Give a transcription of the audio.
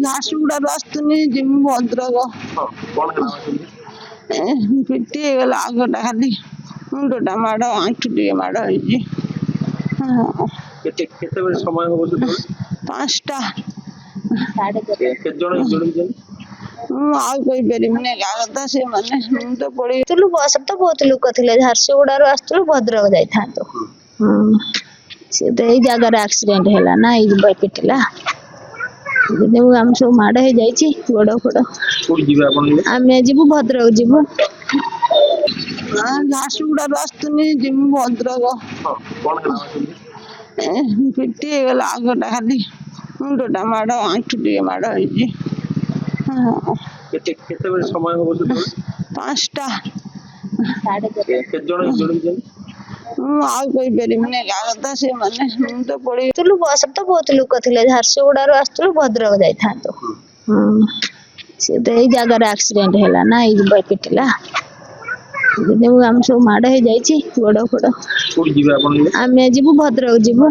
ଝାରସୁଗୁଡାରୁ ଆସୁଥିଲି ଯିମି ଭଦ୍ରକ। ପିଟି ହେଇଗଲା ଆଗଟା ଖାଲି ମୁଣ୍ଡଟା ମାଡ଼ ଆଣ୍ଠୁ ଟିକେ ମାଡ଼ ହେଇଛି। କେତେବେଳେ ସମୟ ହବ? 5ଟା। କେତେ ଜଣ ଇଞ୍ଜୁର୍ଡ? ମୁଁ ଆଉ କହିପାରିବିନି ଗାଁ କଥା ସେମାନେ ମୁଁ ତ ପଳେଇ ବସରେ ତ ବହୁତ ଲୋକ ଥିଲେ। ଝାରସୁଗୁଡାରୁ ଆସୁଥିଲୁ ଭଦ୍ରକ ଯାଇଥାନ୍ତୁ। ସେ ତ ଏଇ ଜାଗାରେ ଆକ୍ସିଡେଣ୍ଟ ହେଲା ନା ଏଇ ପିଟିଲା। ଆମେ ସବୁ ମାଡ ହେଇଯାଇଛି ଗୋଡ ଫୋଡ। ଆମେ ଯିବୁ ଭଦ୍ରକ ଯିବୁ। ଝାରସୁଗୁଡାରୁ ଆସୁଥିଲି ଯିମି ଭଦ୍ରକ। ପିଟି ହେଇଗଲା ଆଗଟା ଖାଲି ମୁଣ୍ଡଟା ମାଡ଼ ଆଣ୍ଠୁ ଟିକେ ମାଡ଼ ହେଇଛି। କେତେବେଳେ ସମୟ ହବ? 5ଟା। କେତେ ଜଣ ଇଞ୍ଜୁର୍ଡ? ମୁଁ ଆଉ କହିପାରିବିନି ଗାଁ କଥା ସେମାନେ ମୁଁ ତ ପଳେଇ ବସରେ ତ ବହୁତ ଲୋକ ଥିଲେ। ଝାରସୁଗୁଡାରୁ ଆସୁଥିଲୁ ଭଦ୍ରକ ଯାଇଥାନ୍ତୁ। ସେ ତ ଏଇ ଜାଗାରେ ଆକ୍ସିଡେଣ୍ଟ ହେଲା ନା ଏଇ ପିଟିଲା। ଆମେ ସବୁ ମାଡ ହେଇଯାଇଛି ଗୋଡ ଫୋଡ। ଆମେ ଯିବୁ ଭଦ୍ରକ ଯିବୁ।